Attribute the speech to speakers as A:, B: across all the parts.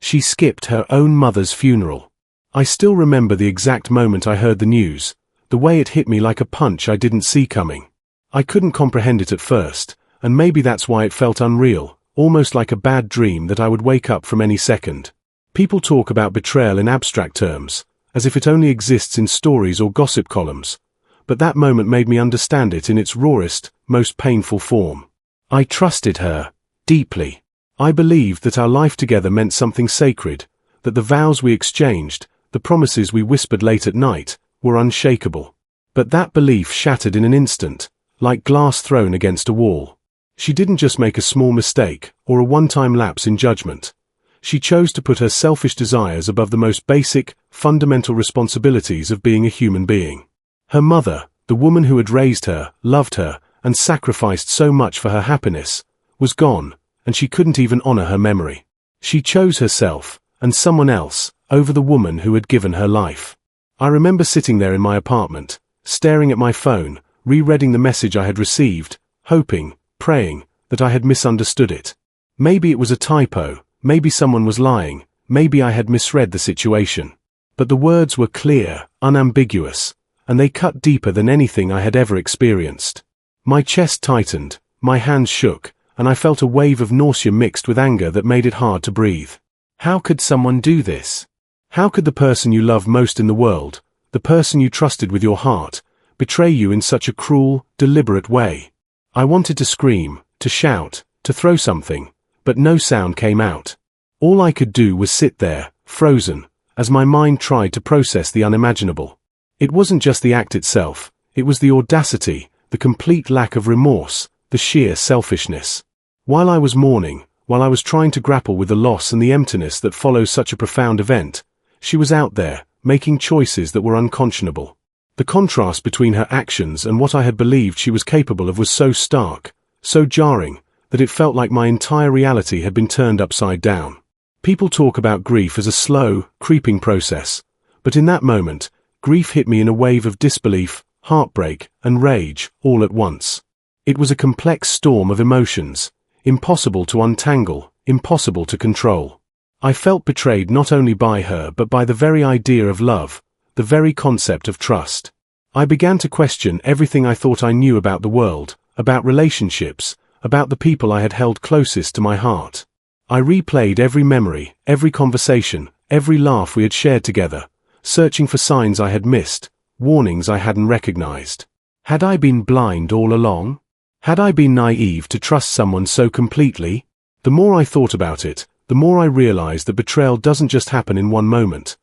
A: She skipped her own mother's funeral. I still remember the exact moment I heard the news, the way it hit me like a punch I didn't see coming. I couldn't comprehend it at first, and maybe that's why it felt unreal, almost like a bad dream that I would wake up from any second. People talk about betrayal in abstract terms, as if it only exists in stories or gossip columns, but that moment made me understand it in its rawest, most painful form. I trusted her, deeply. I believed that our life together meant something sacred, that the vows we exchanged, the promises we whispered late at night, were unshakable. But that belief shattered in an instant, like glass thrown against a wall. She didn't just make a small mistake, or a one-time lapse in judgment. She chose to put her selfish desires above the most basic, fundamental responsibilities of being a human being. Her mother, the woman who had raised her, loved her, and sacrificed so much for her happiness, was gone, and she couldn't even honor her memory. She chose herself, and someone else, over the woman who had given her life. I remember sitting there in my apartment, staring at my phone, rereading the message I had received, hoping, praying, that I had misunderstood it. Maybe it was a typo, maybe someone was lying, maybe I had misread the situation. But the words were clear, unambiguous, and they cut deeper than anything I had ever experienced. My chest tightened, my hands shook, and I felt a wave of nausea mixed with anger that made it hard to breathe. How could someone do this? How could the person you love most in the world, the person you trusted with your heart, betray you in such a cruel, deliberate way? I wanted to scream, to shout, to throw something, but no sound came out. All I could do was sit there, frozen, as my mind tried to process the unimaginable. It wasn't just the act itself, it was the audacity, the complete lack of remorse, the sheer selfishness. While I was mourning, while I was trying to grapple with the loss and the emptiness that follows such a profound event, she was out there, making choices that were unconscionable. The contrast between her actions and what I had believed she was capable of was so stark, so jarring, that it felt like my entire reality had been turned upside down. People talk about grief as a slow, creeping process, but in that moment, grief hit me in a wave of disbelief, heartbreak, and rage, all at once. It was a complex storm of emotions, impossible to untangle, impossible to control. I felt betrayed not only by her but by the very idea of love, the very concept of trust. I began to question everything I thought I knew about the world, about relationships, about the people I had held closest to my heart. I replayed every memory, every conversation, every laugh we had shared together, searching for signs I had missed, warnings I hadn't recognized. Had I been blind all along? Had I been naive to trust someone so completely? The more I thought about it, the more I realized that betrayal doesn't just happen in one moment.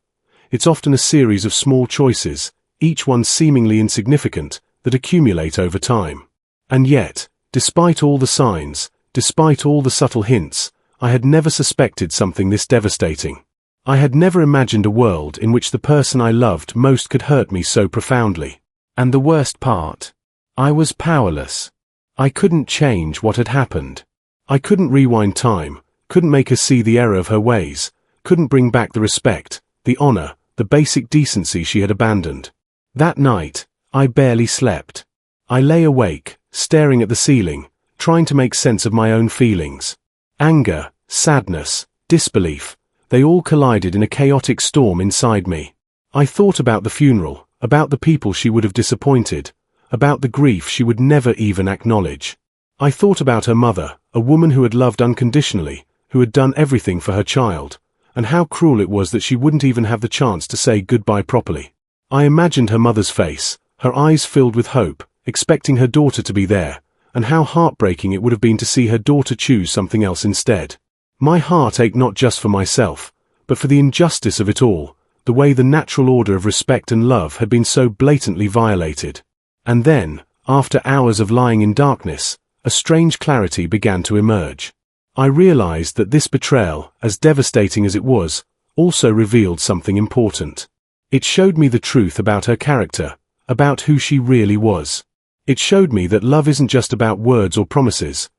A: It's often a series of small choices, each one seemingly insignificant, that accumulate over time. And yet, despite all the signs, despite all the subtle hints, I had never suspected something this devastating. I had never imagined a world in which the person I loved most could hurt me so profoundly. And the worst part? I was powerless. I couldn't change what had happened. I couldn't rewind time, couldn't make her see the error of her ways, couldn't bring back the respect, the honor, the basic decency she had abandoned. That night, I barely slept. I lay awake, staring at the ceiling, trying to make sense of my own feelings. Anger, sadness, disbelief, they all collided in a chaotic storm inside me. I thought about the funeral, about the people she would have disappointed, about the grief she would never even acknowledge. I thought about her mother, a woman who had loved unconditionally, who had done everything for her child, and how cruel it was that she wouldn't even have the chance to say goodbye properly. I imagined her mother's face, her eyes filled with hope, expecting her daughter to be there, and how heartbreaking it would have been to see her daughter choose something else instead. My heart ached not just for myself, but for the injustice of it all, the way the natural order of respect and love had been so blatantly violated. And then, after hours of lying in darkness, a strange clarity began to emerge. I realized that this betrayal, as devastating as it was, also revealed something important. It showed me the truth about her character, about who she really was. It showed me that love isn't just about words or promises.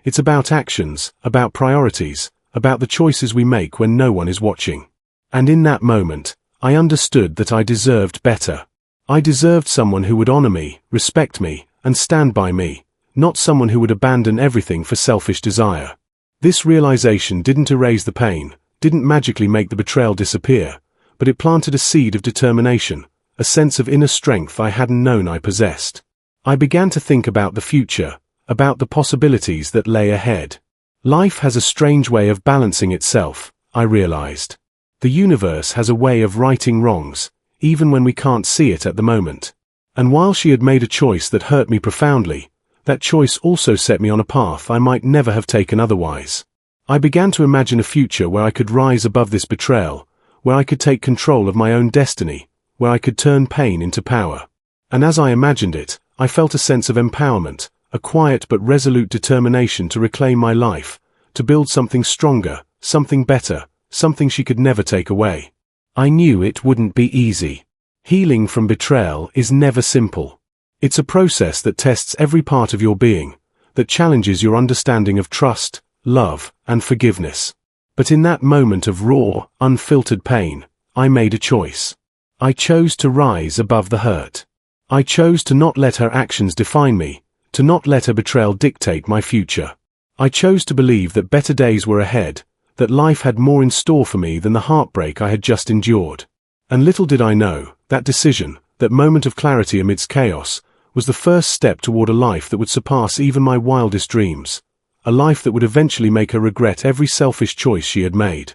A: It's about actions, about priorities, about the choices we make when no one is watching. And in that moment, I understood that I deserved better. I deserved someone who would honor me, respect me, and stand by me, not someone who would abandon everything for selfish desire. This realization didn't erase the pain, didn't magically make the betrayal disappear, but it planted a seed of determination, a sense of inner strength I hadn't known I possessed. I began to think about the future, about the possibilities that lay ahead. Life has a strange way of balancing itself, I realized. The universe has a way of righting wrongs, even when we can't see it at the moment. And while she had made a choice that hurt me profoundly, that choice also set me on a path I might never have taken otherwise. I began to imagine a future where I could rise above this betrayal, where I could take control of my own destiny, where I could turn pain into power. And as I imagined it, I felt a sense of empowerment, a quiet but resolute determination to reclaim my life, to build something stronger, something better, something she could never take away. I knew it wouldn't be easy. Healing from betrayal is never simple. It's a process that tests every part of your being, that challenges your understanding of trust, love, and forgiveness. But in that moment of raw, unfiltered pain, I made a choice. I chose to rise above the hurt. I chose to not let her actions define me, to not let her betrayal dictate my future. I chose to believe that better days were ahead, that life had more in store for me than the heartbreak I had just endured. And little did I know, that decision, that moment of clarity amidst chaos, was the first step toward a life that would surpass even my wildest dreams, a life that would eventually make her regret every selfish choice she had made.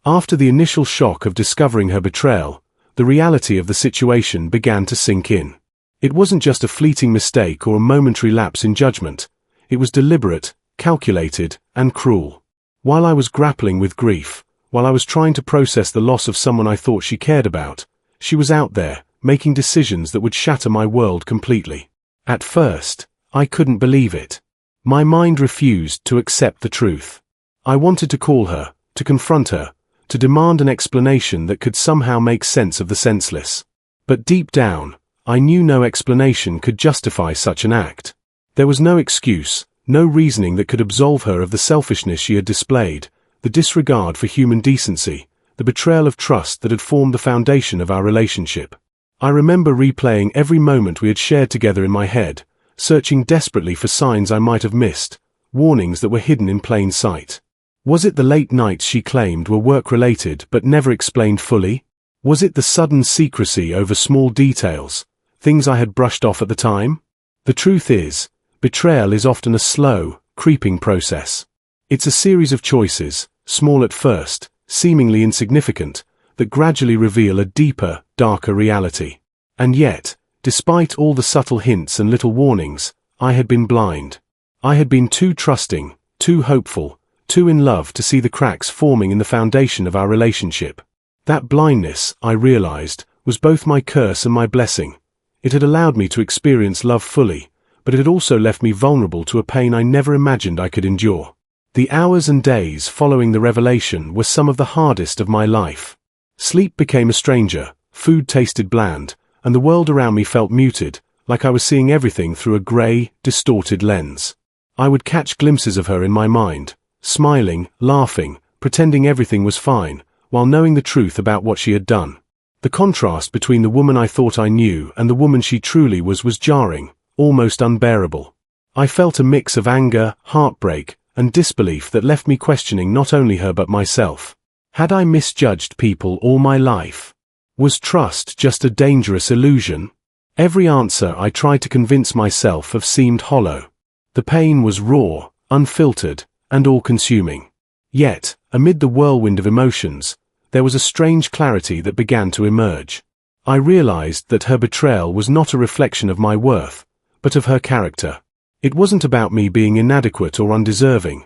A: After the initial shock of discovering her betrayal, the reality of the situation began to sink in. It wasn't just a fleeting mistake or a momentary lapse in judgment. It was deliberate, calculated, and cruel. While I was grappling with grief, while I was trying to process the loss of someone I thought she cared about, she was out there, making decisions that would shatter my world completely. At first, I couldn't believe it. My mind refused to accept the truth. I wanted to call her, to confront her, to demand an explanation that could somehow make sense of the senseless. But deep down, I knew no explanation could justify such an act. There was no excuse, no reasoning that could absolve her of the selfishness she had displayed, the disregard for human decency, the betrayal of trust that had formed the foundation of our relationship. I remember replaying every moment we had shared together in my head, searching desperately for signs I might have missed, warnings that were hidden in plain sight. Was it the late nights she claimed were work-related but never explained fully? Was it the sudden secrecy over small details, things I had brushed off at the time? The truth is, betrayal is often a slow, creeping process. It's a series of choices, small at first, seemingly insignificant, that gradually reveal a deeper, darker reality. And yet, despite all the subtle hints and little warnings, I had been blind. I had been too trusting, too hopeful, too in love to see the cracks forming in the foundation of our relationship. That blindness, I realized, was both my curse and my blessing. It had allowed me to experience love fully, but it had also left me vulnerable to a pain I never imagined I could endure. The hours and days following the revelation were some of the hardest of my life. Sleep became a stranger, food tasted bland, and the world around me felt muted, like I was seeing everything through a grey, distorted lens. I would catch glimpses of her in my mind, smiling, laughing, pretending everything was fine, while knowing the truth about what she had done. The contrast between the woman I thought I knew and the woman she truly was jarring, almost unbearable. I felt a mix of anger, heartbreak, and disbelief that left me questioning not only her but myself. Had I misjudged people all my life? Was trust just a dangerous illusion? Every answer I tried to convince myself of seemed hollow. The pain was raw, unfiltered, and all-consuming. Yet, amid the whirlwind of emotions, there was a strange clarity that began to emerge. I realized that her betrayal was not a reflection of my worth, but of her character. It wasn't about me being inadequate or undeserving.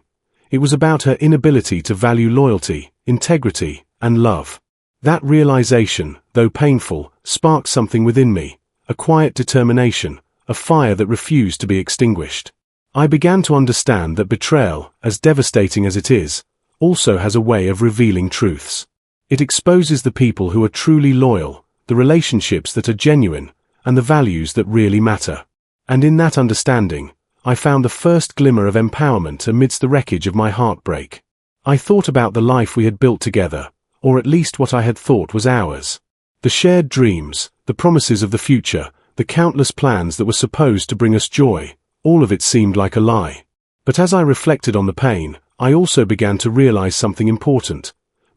A: It was about her inability to value loyalty, integrity, and love. That realization, though painful, sparked something within me, a quiet determination, a fire that refused to be extinguished. I began to understand that betrayal, as devastating as it is, also has a way of revealing truths. It exposes the people who are truly loyal, the relationships that are genuine, and the values that really matter. And in that understanding, I found the first glimmer of empowerment amidst the wreckage of my heartbreak. I thought about the life we had built together, or at least what I had thought was ours. The shared dreams, the promises of the future, the countless plans that were supposed to bring us joy, all of it seemed like a lie. But as I reflected on the pain, I also began to realize something important.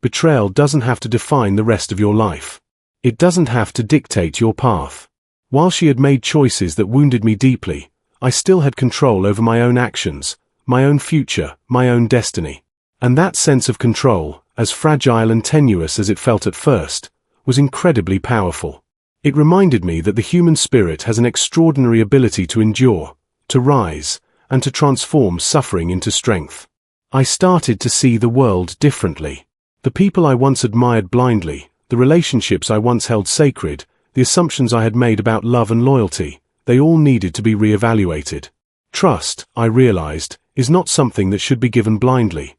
A: betrayal doesn't have to define the rest of your life. It doesn't have to dictate your path. While she had made choices that wounded me deeply, I still had control over my own actions, my own future, my own destiny. And that sense of control, as fragile and tenuous as it felt at first, was incredibly powerful. It reminded me that the human spirit has an extraordinary ability to endure, to rise, and to transform suffering into strength. I started to see the world differently. The people I once admired blindly, the relationships I once held sacred, the assumptions I had made about love and loyalty, they all needed to be re-evaluated. Trust, I realized, is not something that should be given blindly.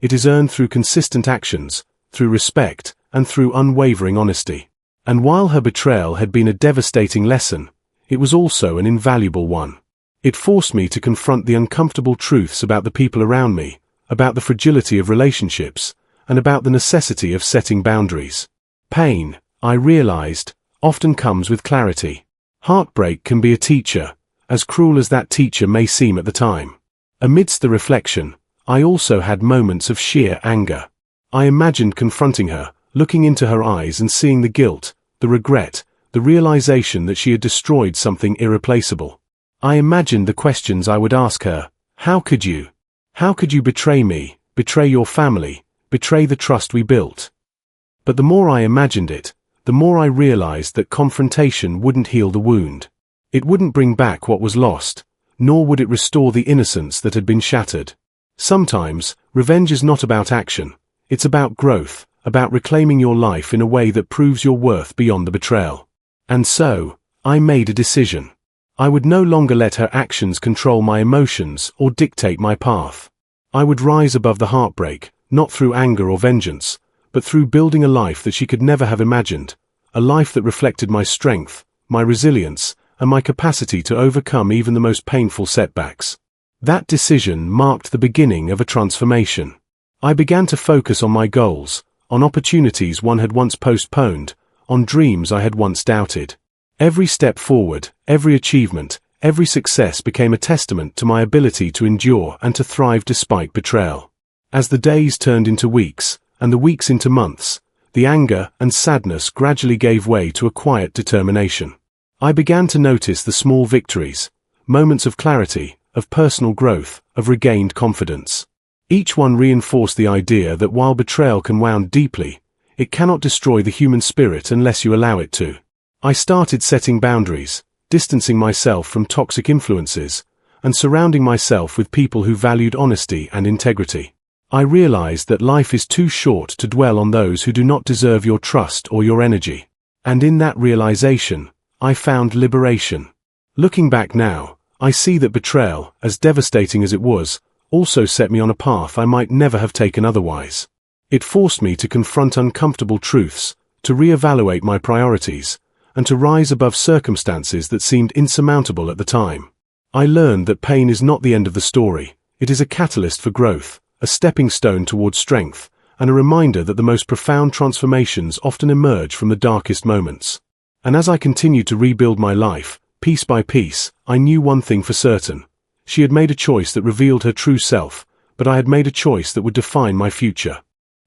A: It is earned through consistent actions, through respect, and through unwavering honesty. And while her betrayal had been a devastating lesson, it was also an invaluable one. It forced me to confront the uncomfortable truths about the people around me, about the fragility of relationships, and about the necessity of setting boundaries. Pain, I realized, often comes with clarity. Heartbreak can be a teacher, as cruel as that teacher may seem at the time. Amidst the reflection, I also had moments of sheer anger. I imagined confronting her, looking into her eyes and seeing the guilt, the regret, the realization that she had destroyed something irreplaceable. I imagined the questions I would ask her. How could you? How could you betray me, betray your family, betray the trust we built? But the more I imagined it, the more I realized that confrontation wouldn't heal the wound. It wouldn't bring back what was lost, nor would it restore the innocence that had been shattered. Sometimes, revenge is not about action. It's about growth, about reclaiming your life in a way that proves your worth beyond the betrayal. And so, I made a decision. I would no longer let her actions control my emotions or dictate my path. I would rise above the heartbreak, not through anger or vengeance, but through building a life that she could never have imagined, a life that reflected my strength, my resilience, and my capacity to overcome even the most painful setbacks. That decision marked the beginning of a transformation. I began to focus on my goals, on opportunities one had once postponed, on dreams I had once doubted. Every step forward, every achievement, every success became a testament to my ability to endure and to thrive despite betrayal. As the days turned into weeks, and the weeks into months, the anger and sadness gradually gave way to a quiet determination. I began to notice the small victories, moments of clarity, of personal growth, of regained confidence. Each one reinforced the idea that while betrayal can wound deeply, it cannot destroy the human spirit unless you allow it to. I started setting boundaries, distancing myself from toxic influences, and surrounding myself with people who valued honesty and integrity. I realized that life is too short to dwell on those who do not deserve your trust or your energy. And in that realization, I found liberation. Looking back now, I see that betrayal, as devastating as it was, also set me on a path I might never have taken otherwise. It forced me to confront uncomfortable truths, to reevaluate my priorities, and to rise above circumstances that seemed insurmountable at the time. I learned that pain is not the end of the story. It is a catalyst for growth, a stepping stone towards strength, and a reminder that the most profound transformations often emerge from the darkest moments. And as I continued to rebuild my life, piece by piece, I knew one thing for certain. She had made a choice that revealed her true self, but I had made a choice that would define my future.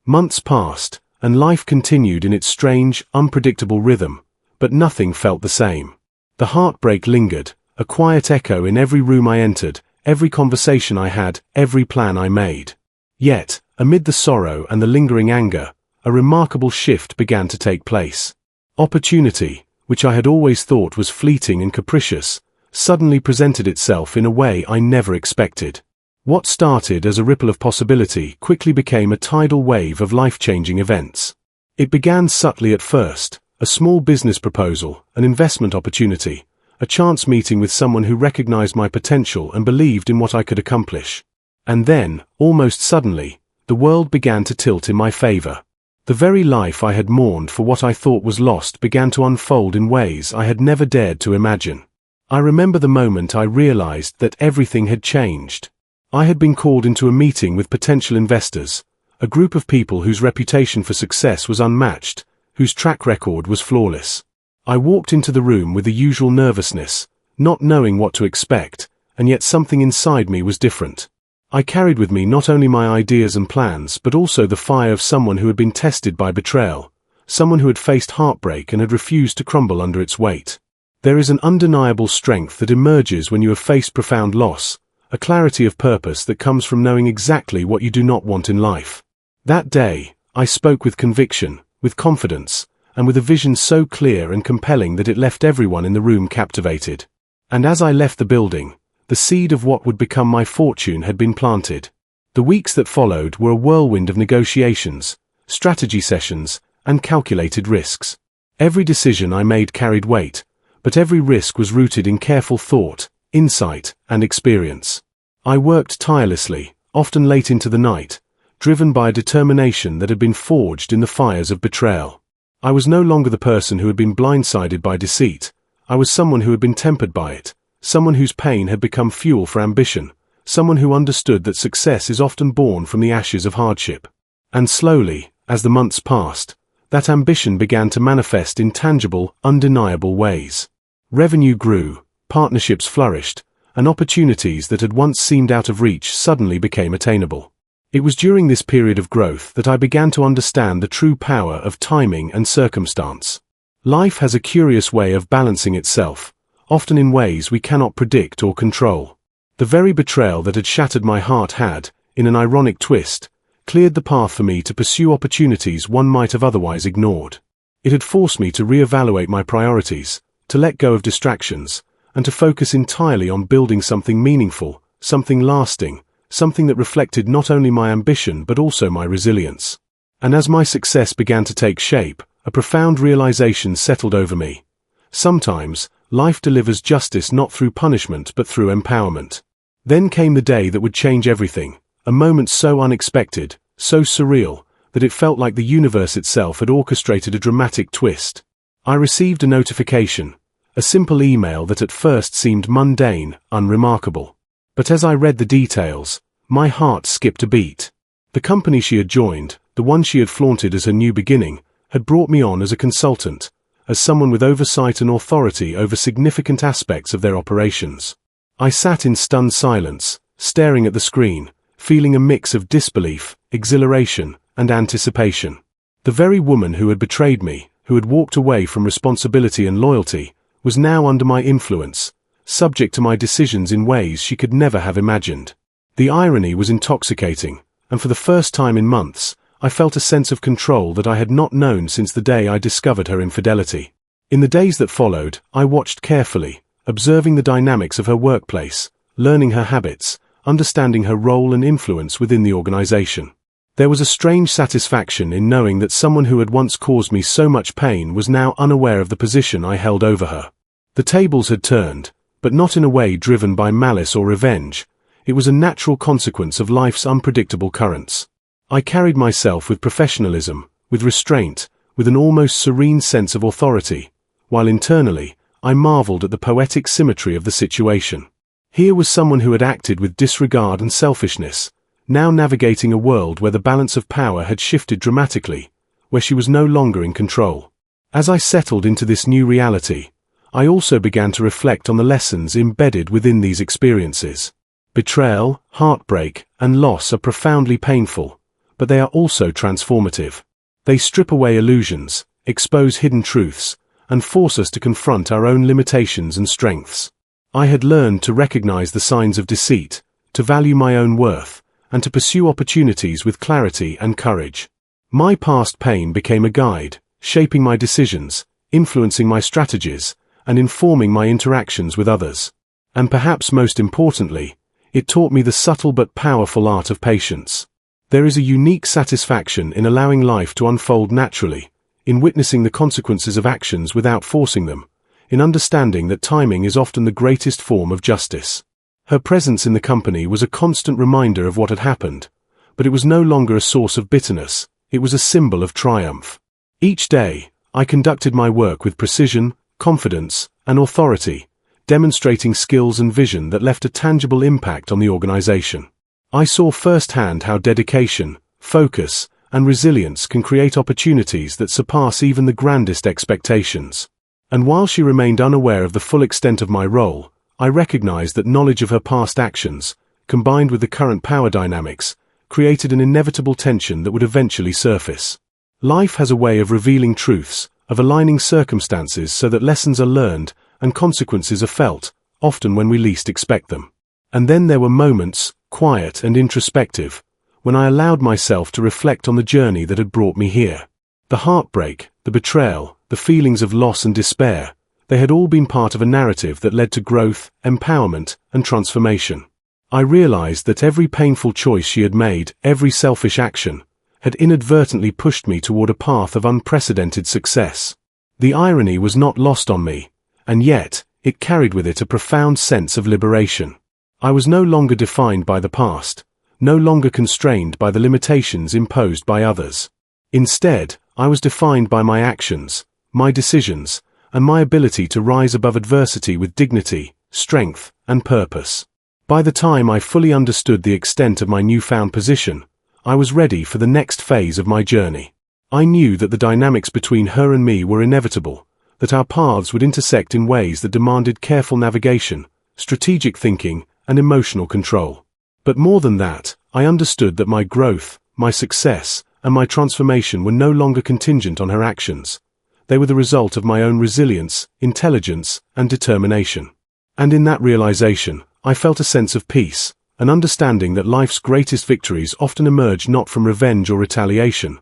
A: Months passed, and life continued in its strange, unpredictable rhythm, but nothing felt the same. The heartbreak lingered, a quiet echo in every room I entered, every conversation I had, every plan I made. Yet, amid the sorrow and the lingering anger, a remarkable shift began to take place. Opportunity, which I had always thought was fleeting and capricious, suddenly presented itself in a way I never expected. What started as a ripple of possibility quickly became a tidal wave of life-changing events. It began subtly at first, a small business proposal, an investment opportunity, a chance meeting with someone who recognized my potential and believed in what I could accomplish. And then, almost suddenly, the world began to tilt in my favor. The very life I had mourned for what I thought was lost began to unfold in ways I had never dared to imagine. I remember the moment I realized that everything had changed. I had been called into a meeting with potential investors, a group of people whose reputation for success was unmatched, whose track record was flawless. I walked into the room with the usual nervousness, not knowing what to expect, and yet something inside me was different. I carried with me not only my ideas and plans but also the fire of someone who had been tested by betrayal, someone who had faced heartbreak and had refused to crumble under its weight. There is an undeniable strength that emerges when you have faced profound loss, a clarity of purpose that comes from knowing exactly what you do not want in life. That day, I spoke with conviction, with confidence, and with a vision so clear and compelling that it left everyone in the room captivated. And as I left the building, the seed of what would become my fortune had been planted. The weeks that followed were a whirlwind of negotiations, strategy sessions, and calculated risks. Every decision I made carried weight, but every risk was rooted in careful thought, insight, and experience. I worked tirelessly, often late into the night, driven by a determination that had been forged in the fires of betrayal. I was no longer the person who had been blindsided by deceit. I was someone who had been tempered by it, someone whose pain had become fuel for ambition, someone who understood that success is often born from the ashes of hardship. And slowly, as the months passed, that ambition began to manifest in tangible, undeniable ways. Revenue grew, partnerships flourished, and opportunities that had once seemed out of reach suddenly became attainable. It was during this period of growth that I began to understand the true power of timing and circumstance. Life has a curious way of balancing itself, often in ways we cannot predict or control. The very betrayal that had shattered my heart had, in an ironic twist, cleared the path for me to pursue opportunities one might have otherwise ignored. It had forced me to reevaluate my priorities, to let go of distractions, and to focus entirely on building something meaningful, something lasting, something that reflected not only my ambition but also my resilience. And as my success began to take shape, a profound realization settled over me. Sometimes, life delivers justice not through punishment but through empowerment. Then came the day that would change everything, a moment so unexpected, so surreal, that it felt like the universe itself had orchestrated a dramatic twist. I received a notification, a simple email that at first seemed mundane, unremarkable. But as I read the details, my heart skipped a beat. The company she had joined, the one she had flaunted as her new beginning, had brought me on as a consultant, as someone with oversight and authority over significant aspects of their operations. I sat in stunned silence, staring at the screen, feeling a mix of disbelief, exhilaration, and anticipation. The very woman who had betrayed me, who had walked away from responsibility and loyalty, was now under my influence, subject to my decisions in ways she could never have imagined. The irony was intoxicating, and for the first time in months, I felt a sense of control that I had not known since the day I discovered her infidelity. In the days that followed, I watched carefully, observing the dynamics of her workplace, learning her habits, understanding her role and influence within the organization. There was a strange satisfaction in knowing that someone who had once caused me so much pain was now unaware of the position I held over her. The tables had turned, but not in a way driven by malice or revenge. It was a natural consequence of life's unpredictable currents. I carried myself with professionalism, with restraint, with an almost serene sense of authority, while internally, I marveled at the poetic symmetry of the situation. Here was someone who had acted with disregard and selfishness, now navigating a world where the balance of power had shifted dramatically, where she was no longer in control. As I settled into this new reality, I also began to reflect on the lessons embedded within these experiences. Betrayal, heartbreak, and loss are profoundly painful, but they are also transformative. They strip away illusions, expose hidden truths, and force us to confront our own limitations and strengths. I had learned to recognize the signs of deceit, to value my own worth, and to pursue opportunities with clarity and courage. My past pain became a guide, shaping my decisions, influencing my strategies, and informing my interactions with others. And perhaps most importantly, it taught me the subtle but powerful art of patience. There is a unique satisfaction in allowing life to unfold naturally, in witnessing the consequences of actions without forcing them, in understanding that timing is often the greatest form of justice. Her presence in the company was a constant reminder of what had happened, but it was no longer a source of bitterness, it was a symbol of triumph. Each day, I conducted my work with precision, confidence, and authority, demonstrating skills and vision that left a tangible impact on the organization. I saw firsthand how dedication, focus, and resilience can create opportunities that surpass even the grandest expectations. And while she remained unaware of the full extent of my role, I recognized that knowledge of her past actions, combined with the current power dynamics, created an inevitable tension that would eventually surface. Life has a way of revealing truths, of aligning circumstances so that lessons are learned and consequences are felt, often when we least expect them. And then there were moments, quiet and introspective, when I allowed myself to reflect on the journey that had brought me here. The heartbreak, the betrayal, the feelings of loss and despair, they had all been part of a narrative that led to growth, empowerment, and transformation. I realized that every painful choice she had made, every selfish action, had inadvertently pushed me toward a path of unprecedented success. The irony was not lost on me, and yet, it carried with it a profound sense of liberation. I was no longer defined by the past, no longer constrained by the limitations imposed by others. Instead, I was defined by my actions, my decisions, and my ability to rise above adversity with dignity, strength, and purpose. By the time I fully understood the extent of my newfound position, I was ready for the next phase of my journey. I knew that the dynamics between her and me were inevitable, that our paths would intersect in ways that demanded careful navigation, strategic thinking, and emotional control. But more than that, I understood that my growth, my success, and my transformation were no longer contingent on her actions. They were the result of my own resilience, intelligence, and determination. And in that realization, I felt a sense of peace, an understanding that life's greatest victories often emerge not from revenge or retaliation,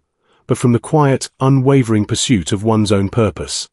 A: but from the quiet, unwavering pursuit of one's own purpose.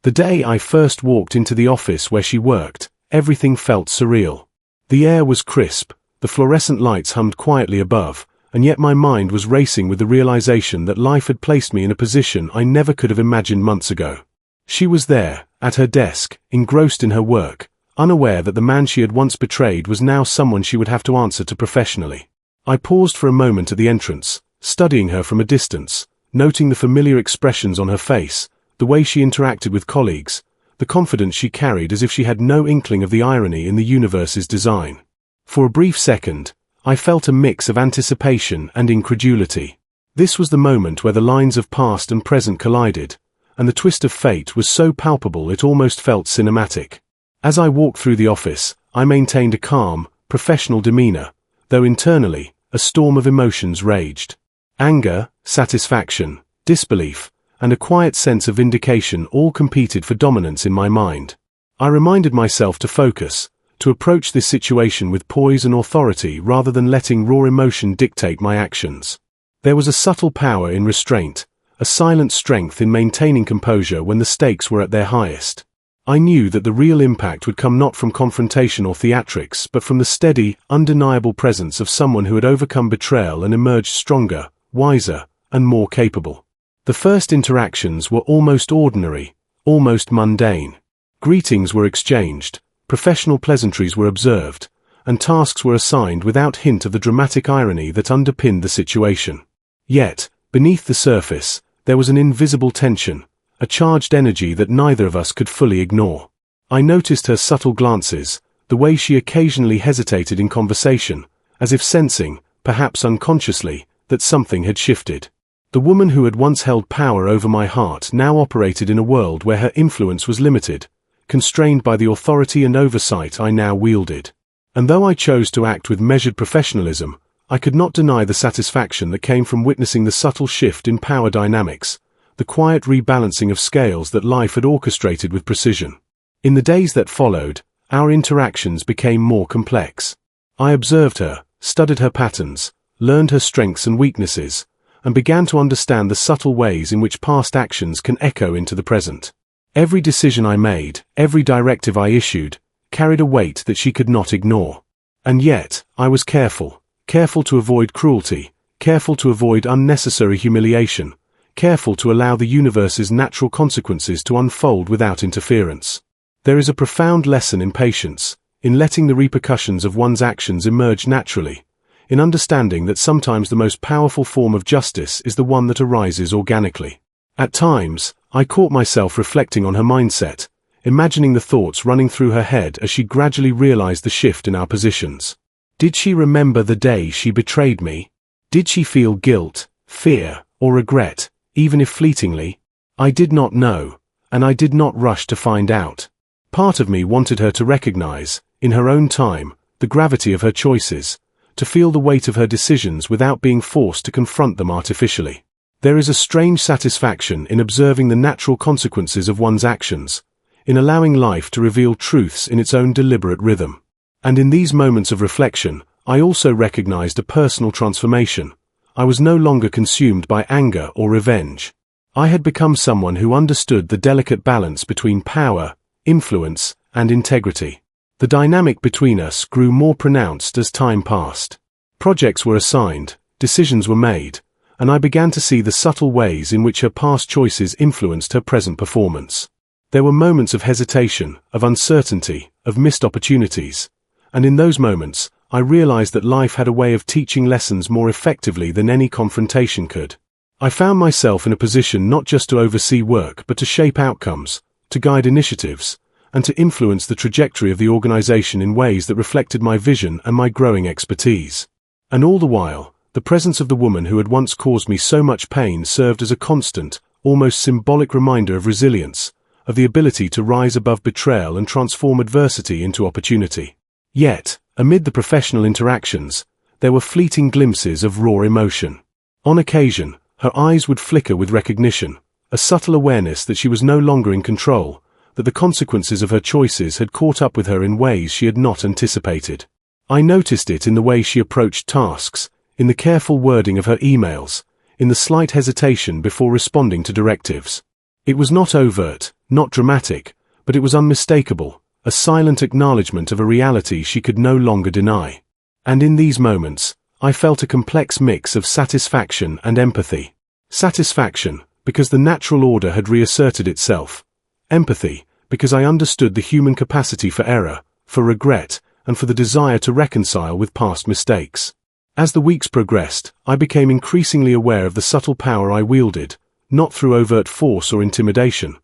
A: The day I first walked into the office where she worked, everything felt surreal. The air was crisp, the fluorescent lights hummed quietly above, and yet my mind was racing with the realization that life had placed me in a position I never could have imagined months ago. She was there, at her desk, engrossed in her work, unaware that the man she had once betrayed was now someone she would have to answer to professionally. I paused for a moment at the entrance, studying her from a distance, noting the familiar expressions on her face, the way she interacted with colleagues, the confidence she carried as if she had no inkling of the irony in the universe's design. For a brief second, I felt a mix of anticipation and incredulity. This was the moment where the lines of past and present collided, and the twist of fate was so palpable it almost felt cinematic. As I walked through the office, I maintained a calm, professional demeanor, though internally, a storm of emotions raged. Anger, satisfaction, disbelief, and a quiet sense of vindication all competed for dominance in my mind. I reminded myself to focus, to approach this situation with poise and authority rather than letting raw emotion dictate my actions. There was a subtle power in restraint, a silent strength in maintaining composure when the stakes were at their highest. I knew that the real impact would come not from confrontation or theatrics, but from the steady, undeniable presence of someone who had overcome betrayal and emerged stronger, wiser, and more capable. The first interactions were almost ordinary, almost mundane. Greetings were exchanged, professional pleasantries were observed, and tasks were assigned without hint of the dramatic irony that underpinned the situation. Yet, beneath the surface, there was an invisible tension, a charged energy that neither of us could fully ignore. I noticed her subtle glances, the way she occasionally hesitated in conversation, as if sensing, perhaps unconsciously, that something had shifted. The woman who had once held power over my heart now operated in a world where her influence was limited, constrained by the authority and oversight I now wielded. And though I chose to act with measured professionalism, I could not deny the satisfaction that came from witnessing the subtle shift in power dynamics, the quiet rebalancing of scales that life had orchestrated with precision. In the days that followed, our interactions became more complex. I observed her, studied her patterns, learned her strengths and weaknesses, and began to understand the subtle ways in which past actions can echo into the present. Every decision I made, every directive I issued, carried a weight that she could not ignore. And yet, I was careful to avoid cruelty, careful to avoid unnecessary humiliation, careful to allow the universe's natural consequences to unfold without interference. There is a profound lesson in patience, in letting the repercussions of one's actions emerge naturally, in understanding that sometimes the most powerful form of justice is the one that arises organically. At times, I caught myself reflecting on her mindset, imagining the thoughts running through her head as she gradually realized the shift in our positions. Did she remember the day she betrayed me? Did she feel guilt, fear, or regret, even if fleetingly? I did not know, and I did not rush to find out. Part of me wanted her to recognize, in her own time, the gravity of her choices, to feel the weight of her decisions without being forced to confront them artificially. There is a strange satisfaction in observing the natural consequences of one's actions, in allowing life to reveal truths in its own deliberate rhythm. And in these moments of reflection, I also recognized a personal transformation. I was no longer consumed by anger or revenge. I had become someone who understood the delicate balance between power, influence, and integrity. The dynamic between us grew more pronounced as time passed. Projects were assigned, decisions were made, and I began to see the subtle ways in which her past choices influenced her present performance. There were moments of hesitation, of uncertainty, of missed opportunities, and in those moments, I realized that life had a way of teaching lessons more effectively than any confrontation could. I found myself in a position not just to oversee work but to shape outcomes, to guide initiatives, and to influence the trajectory of the organization in ways that reflected my vision and my growing expertise. And all the while, the presence of the woman who had once caused me so much pain served as a constant, almost symbolic reminder of resilience, of the ability to rise above betrayal and transform adversity into opportunity. Yet, amid the professional interactions, there were fleeting glimpses of raw emotion. On occasion, her eyes would flicker with recognition, a subtle awareness that she was no longer in control, that the consequences of her choices had caught up with her in ways she had not anticipated. I noticed it in the way she approached tasks, in the careful wording of her emails, in the slight hesitation before responding to directives. It was not overt, not dramatic, but it was unmistakable, a silent acknowledgement of a reality she could no longer deny. And in these moments, I felt a complex mix of satisfaction and empathy. Satisfaction, because the natural order had reasserted itself. Empathy, because I understood the human capacity for error, for regret, and for the desire to reconcile with past mistakes. As the weeks progressed, I became increasingly aware of the subtle power I wielded, not through overt force or intimidation,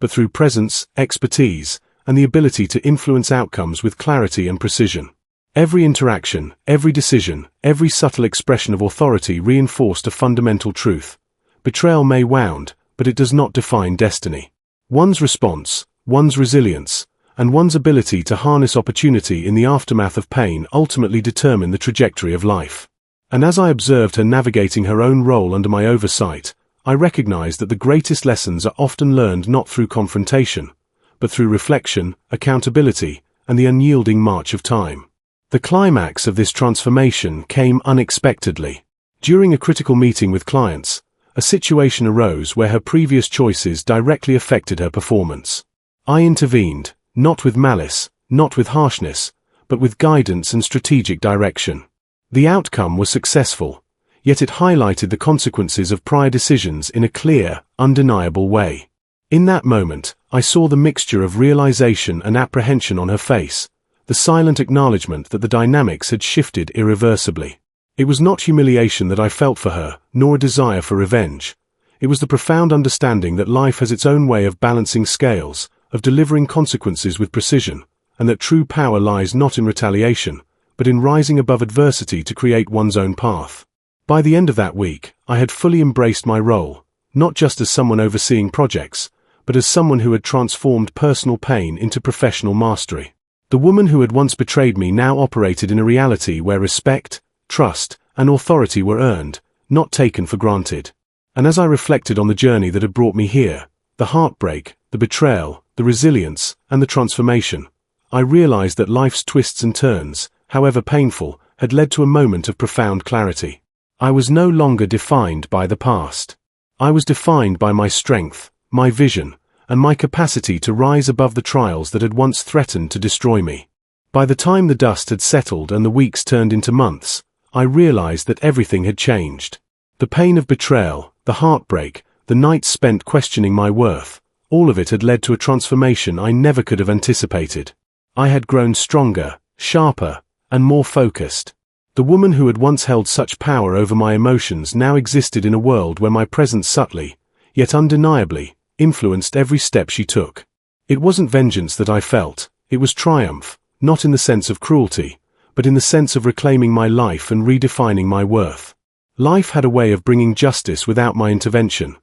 A: but through presence, expertise, and the ability to influence outcomes with clarity and precision. Every interaction, every decision, every subtle expression of authority reinforced a fundamental truth. Betrayal may wound, but it does not define destiny. One's response, one's resilience, and one's ability to harness opportunity in the aftermath of pain ultimately determine the trajectory of life. And as I observed her navigating her own role under my oversight, I recognized that the greatest lessons are often learned not through confrontation, but through reflection, accountability, and the unyielding march of time. The climax of this transformation came unexpectedly. During a critical meeting with clients, a situation arose where her previous choices directly affected her performance. I intervened, not with malice, not with harshness, but with guidance and strategic direction. The outcome was successful, yet it highlighted the consequences of prior decisions in a clear, undeniable way. In that moment, I saw the mixture of realization and apprehension on her face, the silent acknowledgement that the dynamics had shifted irreversibly. It was not humiliation that I felt for her, nor a desire for revenge. It was the profound understanding that life has its own way of balancing scales, of delivering consequences with precision, and that true power lies not in retaliation, but in rising above adversity to create one's own path. By the end of that week, I had fully embraced my role, not just as someone overseeing projects, but as someone who had transformed personal pain into professional mastery. The woman who had once betrayed me now operated in a reality where respect, trust, and authority were earned, not taken for granted. And as I reflected on the journey that had brought me here, the heartbreak, the betrayal, the resilience, and the transformation, I realized that life's twists and turns, however painful, had led to a moment of profound clarity. I was no longer defined by the past. I was defined by my strength, my vision, and my capacity to rise above the trials that had once threatened to destroy me. By the time the dust had settled and the weeks turned into months, I realized that everything had changed. The pain of betrayal, the heartbreak, the nights spent questioning my worth, all of it had led to a transformation I never could have anticipated. I had grown stronger, sharper, and more focused. The woman who had once held such power over my emotions now existed in a world where my presence subtly, yet undeniably, influenced every step she took. It wasn't vengeance that I felt, it was triumph, not in the sense of cruelty, but in the sense of reclaiming my life and redefining my worth. Life had a way of bringing justice without my intervention.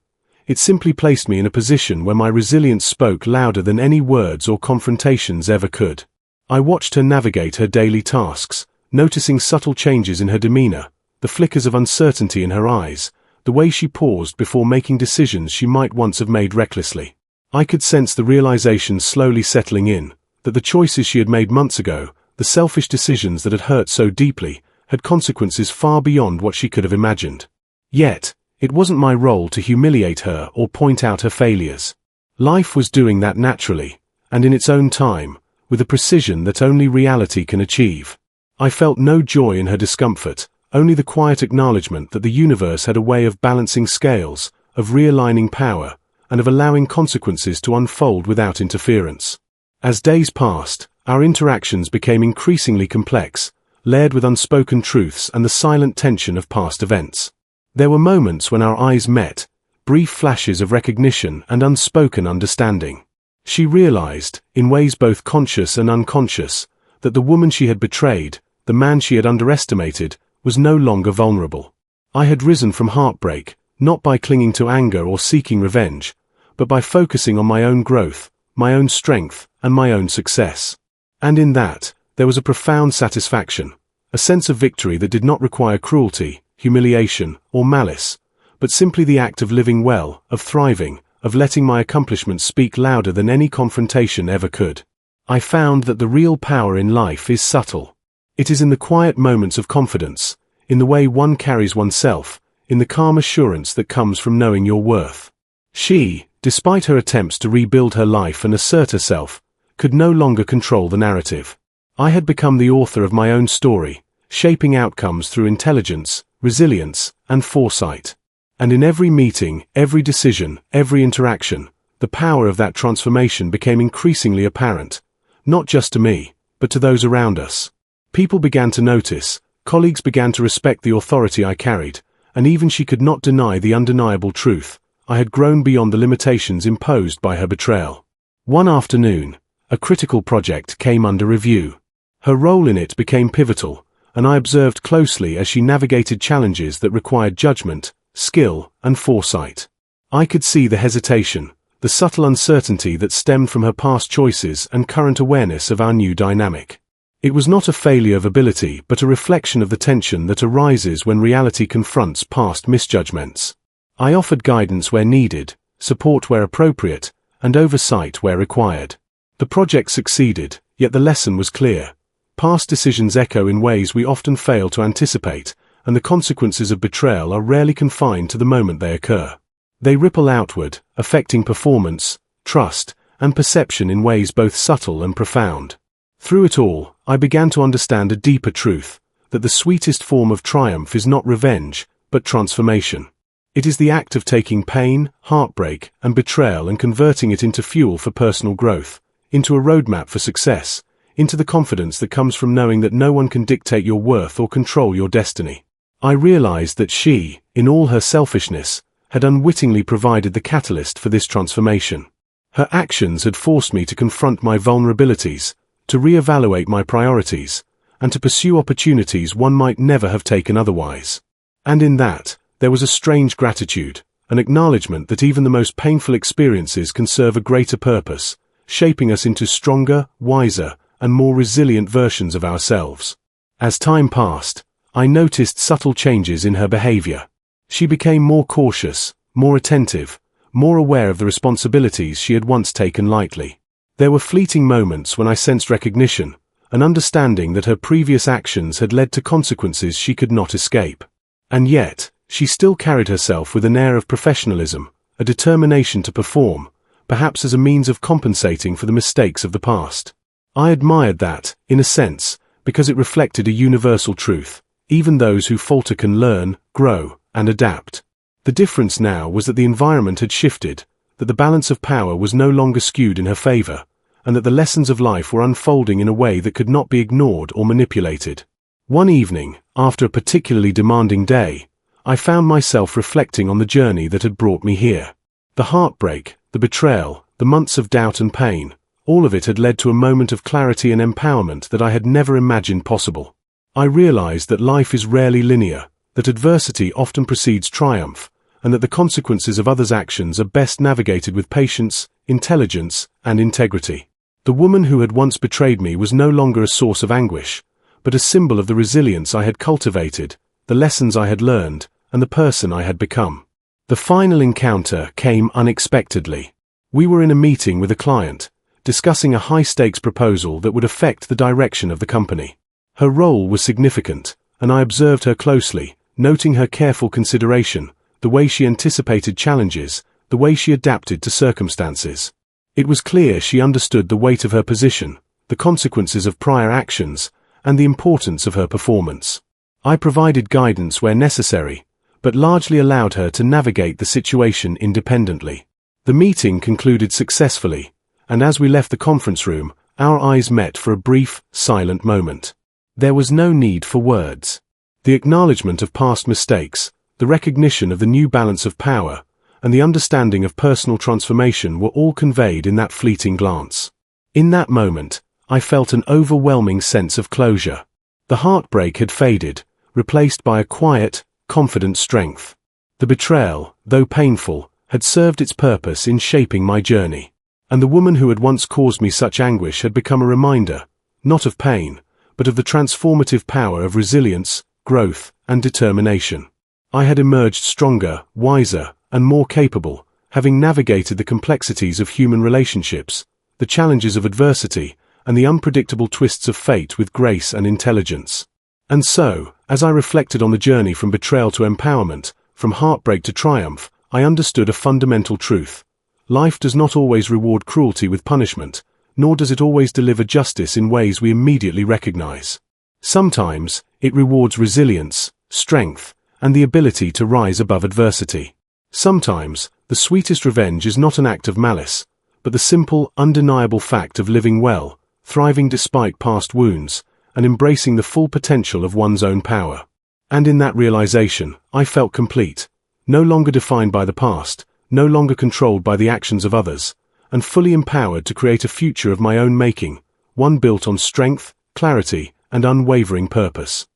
A: It simply placed me in a position where my resilience spoke louder than any words or confrontations ever could. I watched her navigate her daily tasks, noticing subtle changes in her demeanor, the flickers of uncertainty in her eyes, the way she paused before making decisions she might once have made recklessly. I could sense the realization slowly settling in, that the choices she had made months ago, the selfish decisions that had hurt so deeply, had consequences far beyond what she could have imagined. Yet, it wasn't my role to humiliate her or point out her failures. Life was doing that naturally, and in its own time, with a precision that only reality can achieve. I felt no joy in her discomfort, only the quiet acknowledgement that the universe had a way of balancing scales, of realigning power, and of allowing consequences to unfold without interference. As days passed, our interactions became increasingly complex, layered with unspoken truths and the silent tension of past events. There were moments when our eyes met, brief flashes of recognition and unspoken understanding. She realized, in ways both conscious and unconscious, that the woman she had betrayed, the man she had underestimated, was no longer vulnerable. I had risen from heartbreak, not by clinging to anger or seeking revenge, but by focusing on my own growth, my own strength, and my own success. And in that, there was a profound satisfaction, a sense of victory that did not require cruelty, humiliation, or malice, but simply the act of living well, of thriving, of letting my accomplishments speak louder than any confrontation ever could. I found that the real power in life is subtle. It is in the quiet moments of confidence, in the way one carries oneself, in the calm assurance that comes from knowing your worth. She, despite her attempts to rebuild her life and assert herself, could no longer control the narrative. I had become the author of my own story, shaping outcomes through intelligence, resilience, and foresight. And in every meeting, every decision, every interaction, the power of that transformation became increasingly apparent, not just to me, but to those around us. People began to notice, colleagues began to respect the authority I carried, and even she could not deny the undeniable truth. I had grown beyond the limitations imposed by her betrayal. One afternoon, a critical project came under review. Her role in it became pivotal, and I observed closely as she navigated challenges that required judgment, skill, and foresight. I could see the hesitation, the subtle uncertainty that stemmed from her past choices and current awareness of our new dynamic. It was not a failure of ability but a reflection of the tension that arises when reality confronts past misjudgments. I offered guidance where needed, support where appropriate, and oversight where required. The project succeeded, yet the lesson was clear. Past decisions echo in ways we often fail to anticipate, and the consequences of betrayal are rarely confined to the moment they occur. They ripple outward, affecting performance, trust, and perception in ways both subtle and profound. Through it all, I began to understand a deeper truth, that the sweetest form of triumph is not revenge, but transformation. It is the act of taking pain, heartbreak, and betrayal and converting it into fuel for personal growth, into a roadmap for success, into the confidence that comes from knowing that no one can dictate your worth or control your destiny. I realized that she, in all her selfishness, had unwittingly provided the catalyst for this transformation. Her actions had forced me to confront my vulnerabilities, to reevaluate my priorities, and to pursue opportunities one might never have taken otherwise. And in that, there was a strange gratitude, an acknowledgement that even the most painful experiences can serve a greater purpose, shaping us into stronger, wiser, and more resilient versions of ourselves. As time passed, I noticed subtle changes in her behavior. She became more cautious, more attentive, more aware of the responsibilities she had once taken lightly. There were fleeting moments when I sensed recognition, an understanding that her previous actions had led to consequences she could not escape. And yet, she still carried herself with an air of professionalism, a determination to perform, perhaps as a means of compensating for the mistakes of the past. I admired that, in a sense, because it reflected a universal truth. Even those who falter can learn, grow, and adapt. The difference now was that the environment had shifted, that the balance of power was no longer skewed in her favor, and that the lessons of life were unfolding in a way that could not be ignored or manipulated. One evening, after a particularly demanding day, I found myself reflecting on the journey that had brought me here. The heartbreak, the betrayal, the months of doubt and pain, all of it had led to a moment of clarity and empowerment that I had never imagined possible. I realized that life is rarely linear, that adversity often precedes triumph, and that the consequences of others' actions are best navigated with patience, intelligence, and integrity. The woman who had once betrayed me was no longer a source of anguish, but a symbol of the resilience I had cultivated, the lessons I had learned, and the person I had become. The final encounter came unexpectedly. We were in a meeting with a client, discussing a high-stakes proposal that would affect the direction of the company. Her role was significant, and I observed her closely, noting her careful consideration, the way she anticipated challenges, the way she adapted to circumstances. It was clear she understood the weight of her position, the consequences of prior actions, and the importance of her performance. I provided guidance where necessary, but largely allowed her to navigate the situation independently. The meeting concluded successfully, and as we left the conference room, our eyes met for a brief, silent moment. There was no need for words. The acknowledgement of past mistakes, the recognition of the new balance of power, and the understanding of personal transformation were all conveyed in that fleeting glance. In that moment, I felt an overwhelming sense of closure. The heartbreak had faded, replaced by a quiet, confident strength. The betrayal, though painful, had served its purpose in shaping my journey. And the woman who had once caused me such anguish had become a reminder, not of pain, but of the transformative power of resilience, growth, and determination. I had emerged stronger, wiser, and more capable, having navigated the complexities of human relationships, the challenges of adversity, and the unpredictable twists of fate with grace and intelligence. And so, as I reflected on the journey from betrayal to empowerment, from heartbreak to triumph, I understood a fundamental truth. Life does not always reward cruelty with punishment, nor does it always deliver justice in ways we immediately recognize. Sometimes, it rewards resilience, strength, and the ability to rise above adversity. Sometimes, the sweetest revenge is not an act of malice, but the simple, undeniable fact of living well, thriving despite past wounds, and embracing the full potential of one's own power. And in that realization, I felt complete, no longer defined by the past, no longer controlled by the actions of others, and fully empowered to create a future of my own making, one built on strength, clarity, and unwavering purpose.